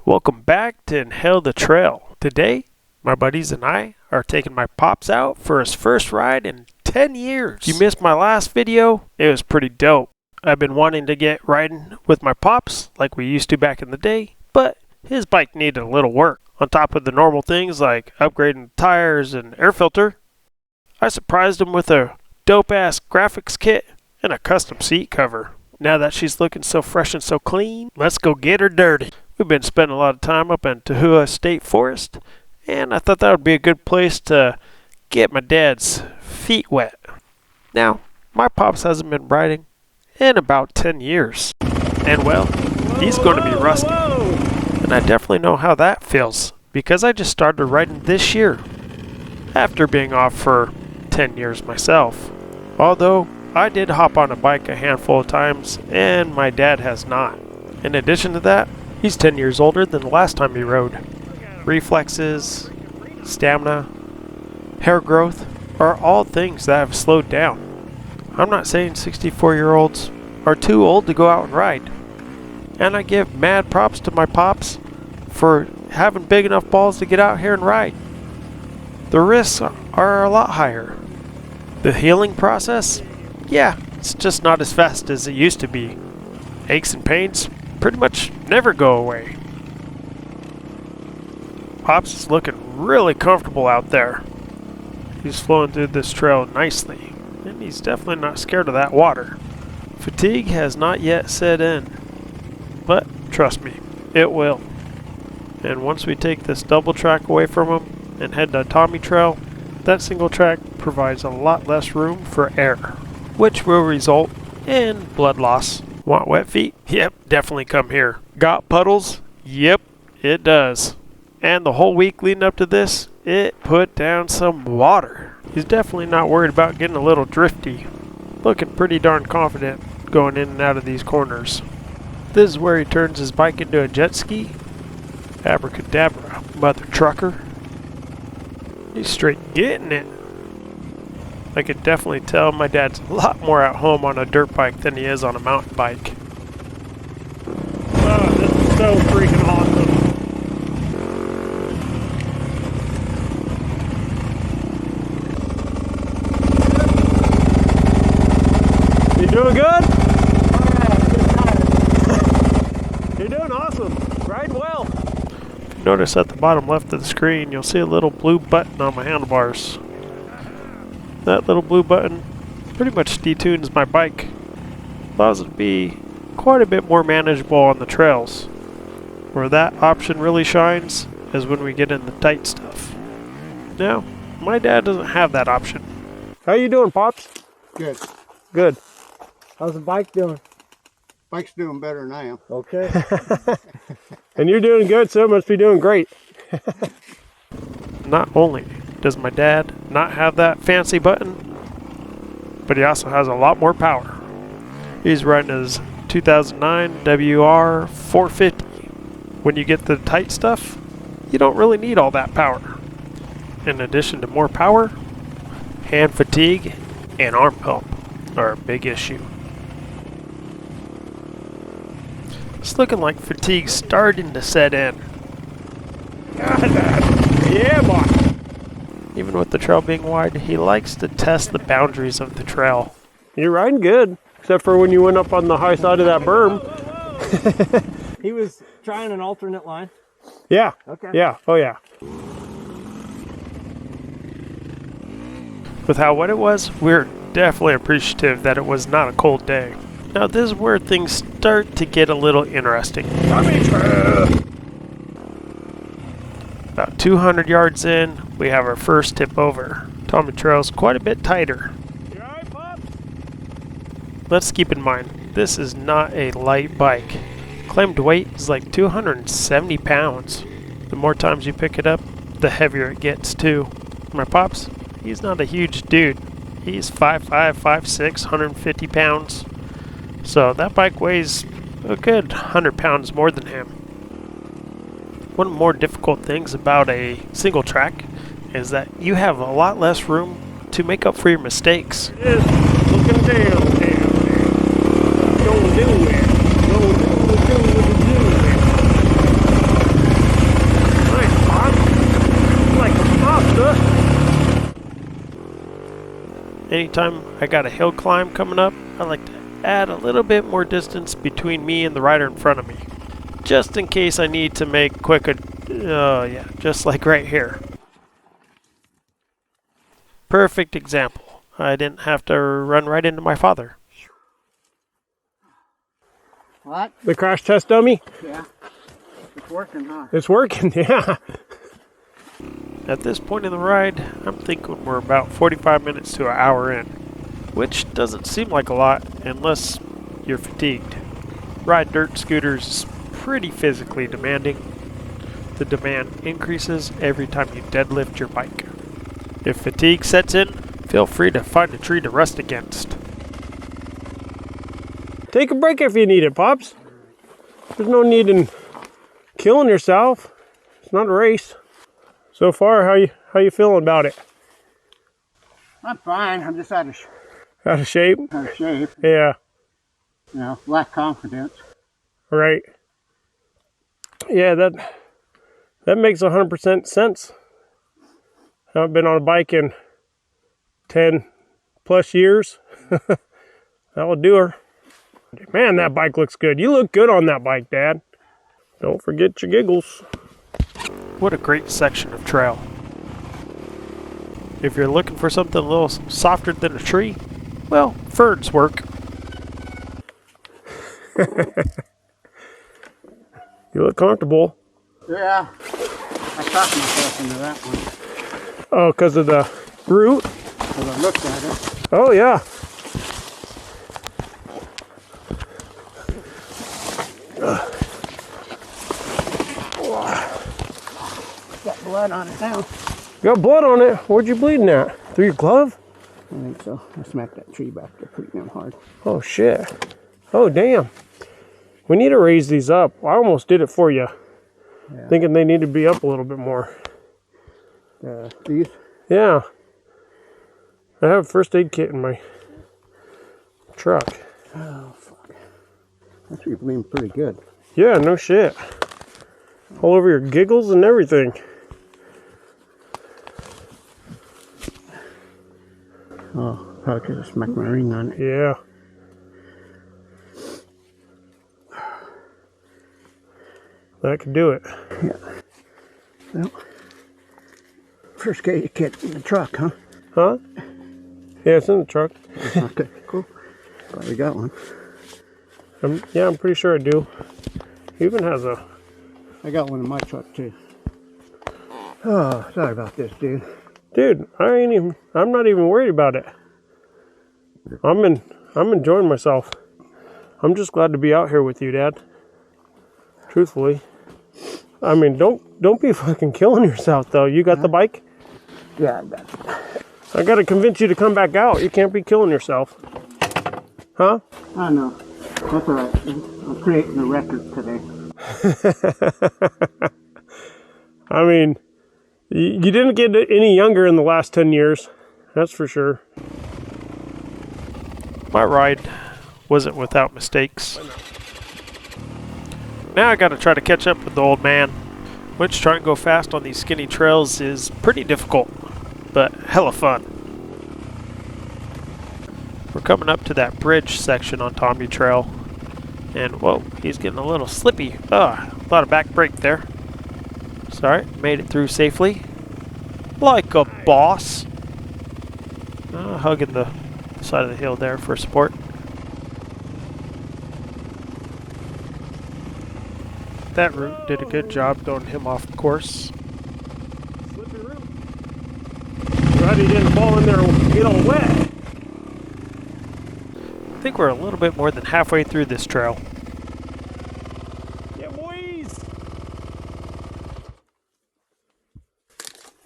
Welcome back to Inhale the Trail. Today, my buddies and I are taking my pops out for his first ride in 10 years. If you missed my last video, it was pretty dope. I've been wanting to get riding with my pops like we used to back in the day, but his bike needed a little work. On top of the normal things like upgrading the tires and air filter, I surprised him with a dope-ass graphics kit and a custom seat cover. Now that she's looking so fresh and so clean, let's go get her dirty. We've been spending a lot of time up in Tahua State Forest, and I thought that would be a good place to get my dad's feet wet. Now, my pops hasn't been riding in about 10 years, and well, he's going to be rusty. And I definitely know how that feels, because I just started riding this year, after being off for 10 years myself. Although, I did hop on a bike a handful of times, and my dad has not. In addition to that, he's 10 years older than the last time he rode. Reflexes, stamina, hair growth are all things that have slowed down. I'm not saying 64-year-olds are too old to go out and ride. And I give mad props to my pops for having big enough balls to get out here and ride. The risks are a lot higher. The healing process? Yeah, it's just not as fast as it used to be. Aches and pains pretty much never go away. Pops is looking really comfortable out there. He's flowing through this trail nicely, and he's definitely not scared of that water. Fatigue has not yet set in, but trust me, it will. And once we take this double track away from him and head to Tommy Trail, that single track provides a lot less room for air, which will result in blood loss. Want wet feet? Yep, definitely come here. Got puddles? Yep, it does. And the whole week leading up to this, it put down some water. He's definitely not worried about getting a little drifty. Looking pretty darn confident going in and out of these corners. This is where he turns his bike into a jet ski. Abracadabra, mother trucker. He's straight getting it. I could definitely tell my dad's a lot more at home on a dirt bike than he is on a mountain bike. Oh, this is so freaking awesome. You doing good? You're doing awesome. Ride well. If you notice at the bottom left of the screen, you'll see a little blue button on my handlebars. That little blue button pretty much detunes my bike. Allows it to be quite a bit more manageable on the trails. Where that option really shines is when we get in the tight stuff. Now, my dad doesn't have that option. How you doing, Pops? Good. Good. How's the bike doing? Bike's doing better than I am. Okay. And you're doing good, so it must be doing great. Not only does my dad not have that fancy button, but he also has a lot more power. He's riding his 2009 WR 450. When you get the tight stuff, you don't really need all that power. In addition to more power, hand fatigue and arm pump are a big issue. It's looking like fatigue's starting to set in. Yeah, boy! Even with the trail being wide, he likes to test the boundaries of the trail. You're riding good, except for when you went up on the high side of that berm. He was trying an alternate line. Yeah. Okay. Yeah. Oh, yeah. With how wet it was, we're definitely appreciative that it was not a cold day. Now, this is where things start to get a little interesting. About 200 yards in, we have our first tip over. Tommy Trail's quite a bit tighter. You all right, Pop? Let's keep in mind, this is not a light bike. Claimed weight is like 270 pounds. The more times you pick it up, the heavier it gets too. My Pops, he's not a huge dude. He's 5'5", 5'6", 150 pounds. So that bike weighs a good 100 pounds more than him. One of the more difficult things about a single track is that you have a lot less room to make up for your mistakes. Looking down. Don't do it. Anytime I got a hill climb coming up, I like to add a little bit more distance between me and the rider in front of me, just in case I need to make just like right here. Perfect example. I didn't have to run right into my father. What? The crash test dummy? Yeah. It's working, huh? It's working, yeah. At this point in the ride, I'm thinking we're about 45 minutes to an hour in, which doesn't seem like a lot unless you're fatigued. Ride dirt scooters is pretty physically demanding. The demand increases every time you deadlift your bike. If fatigue sets in, feel free to find a tree to rest against. Take a break if you need it, Pops. There's no need in killing yourself. It's not a race. So far, how you feeling about it? I'm fine. I'm just out of Out of shape? shape. Yeah, You know, lack confidence. right. Yeah, that makes 100% sense. I haven't been on a bike in 10 plus years. That will do her. Man, that bike looks good. You look good on that bike, Dad. Don't forget your giggles. What a great section of trail. If you're looking for something a little softer than a tree, well, ferns work. You look comfortable. Yeah. I talked myself into that one. Oh, because of the root? As I looked at it. Oh, yeah. Got blood on it now. Got blood on it. Where'd you bleeding at? Through your glove? I think so. I smacked that tree back there pretty damn hard. Oh, shit. Oh, damn. We need to raise these up. I almost did it for you. Yeah. Thinking they need to be up a little bit more. These? Yeah. I have a first aid kit in my truck. Oh, fuck. That's bleeding pretty good. Yeah, no shit. All over your giggles and everything. Oh, probably because I smacked my ring on it. Yeah. That could do it. Yeah. Well, first aid kit in the truck, huh? Huh? Yeah, it's in the truck. Okay, cool. Glad we got one. I'm pretty sure I do. He even has a... I got one in my truck too. Oh, sorry about this, dude. Dude, I'm not even worried about it. I'm enjoying myself. I'm just glad to be out here with you, Dad. Truthfully. I mean, don't be fucking killing yourself though. You got the bike? Yeah, I got it. I gotta convince you to come back out. You can't be killing yourself. Huh? I know. That's all right. I'm creating a record today. I mean, you didn't get any younger in the last 10 years. That's for sure. My ride wasn't without mistakes. Now I gotta try to catch up with the old man, which trying to go fast on these skinny trails is pretty difficult, but hella fun. We're coming up to that bridge section on Tommy Trail, and whoa, he's getting a little slippy. Thought a back brake there. Sorry, made it through safely. Like a boss. Hugging the side of the hill there for support. That route did a good job throwing him off course. Slippy route. Glad he didn't fall in there and get all wet. I think we're a little bit more than halfway through this trail. Yeah, boys.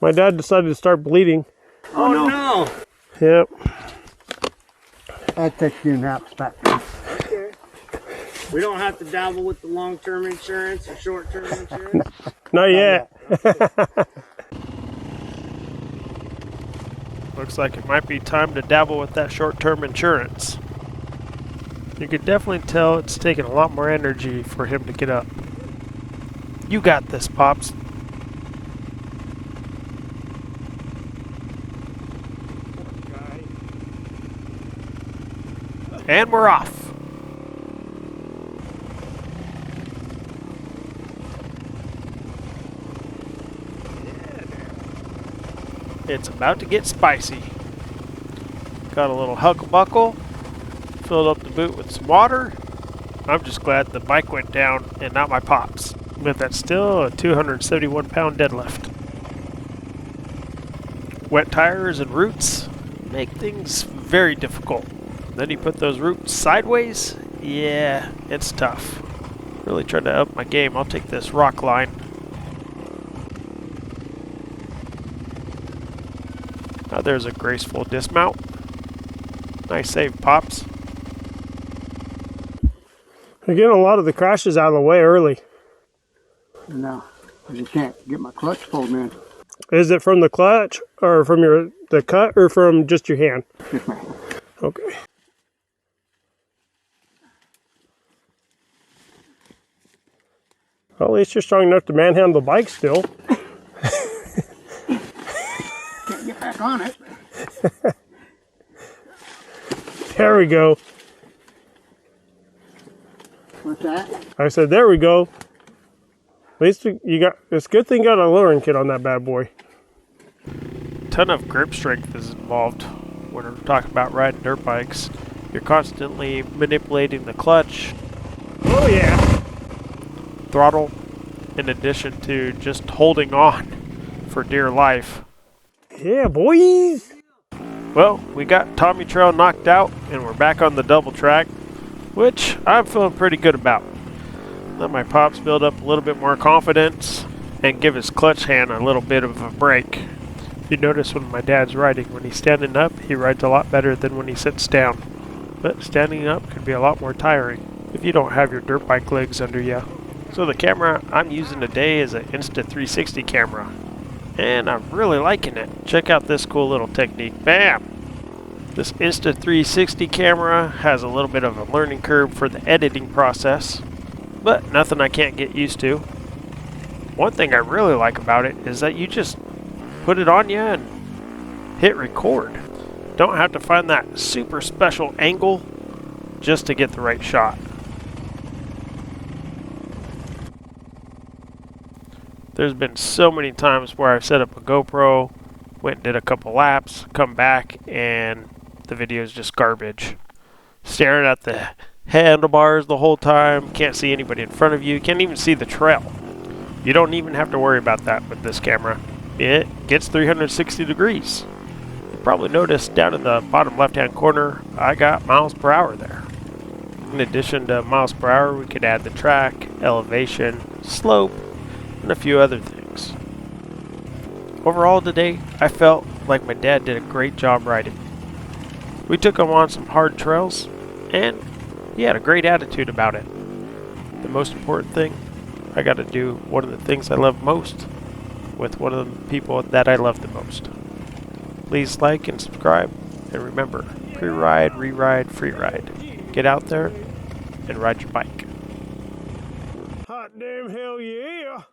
My dad decided to start bleeding. Oh no! Yep. That takes few naps back there. We don't have to dabble with the long-term insurance or short-term insurance. Not yet. Looks like it might be time to dabble with that short-term insurance. You can definitely tell it's taking a lot more energy for him to get up. You got this, Pops. And we're off. It's about to get spicy. Got a little hucklebuckle. Filled up the boot with some water. I'm just glad the bike went down and not my pops. But that's still a 271-pound deadlift. Wet tires and roots make things very difficult. Then you put those roots sideways. Yeah, it's tough. Really trying to up my game. I'll take this rock line. Now there's a graceful dismount. Nice save, Pops. You're getting a lot of the crashes out of the way early. No, I just can't get my clutch pulled in. Is it from the clutch, or from the cut, or from just your hand? Just my hand. Okay. Well, at least you're strong enough to manhandle the bike still. Can't get back on it. There we go. What's that? I said, there we go. At least you got, it's a good thing you got a lowering kit on that bad boy. Ton of grip strength is involved when we're talking about riding dirt bikes. You're constantly manipulating the clutch, Oh yeah. throttle, in addition to just holding on for dear life. Yeah, boys. Well, we got Tommy Trail knocked out and we're back on the double track, which I'm feeling pretty good about. Let my pops build up a little bit more confidence and give his clutch hand a little bit of a break. If you notice when my dad's riding, when he's standing up, he rides a lot better than when he sits down. But standing up can be a lot more tiring if you don't have your dirt bike legs under you. So the camera I'm using today is an Insta360 camera, and I'm really liking it. Check out this cool little technique. Bam! This Insta360 camera has a little bit of a learning curve for the editing process, but nothing I can't get used to. One thing I really like about it is that you just put it on you and hit record. Don't have to find that super special angle just to get the right shot. There's been so many times where I've set up a GoPro, went and did a couple laps, come back, and the video is just garbage. Staring at the handlebars the whole time, can't see anybody in front of you, can't even see the trail. You don't even have to worry about that with this camera. It gets 360 degrees. You probably noticed down in the bottom left-hand corner, I got miles per hour there. In addition to miles per hour, we could add the track, elevation, slope, and a few other things. Overall today, I felt like my dad did a great job riding. We took him on some hard trails, and he had a great attitude about it. The most important thing, I got to do one of the things I love most with one of the people that I love the most. Please like and subscribe, and remember, pre-ride, re-ride, free ride. Get out there and ride your bike. Hot damn hell yeah.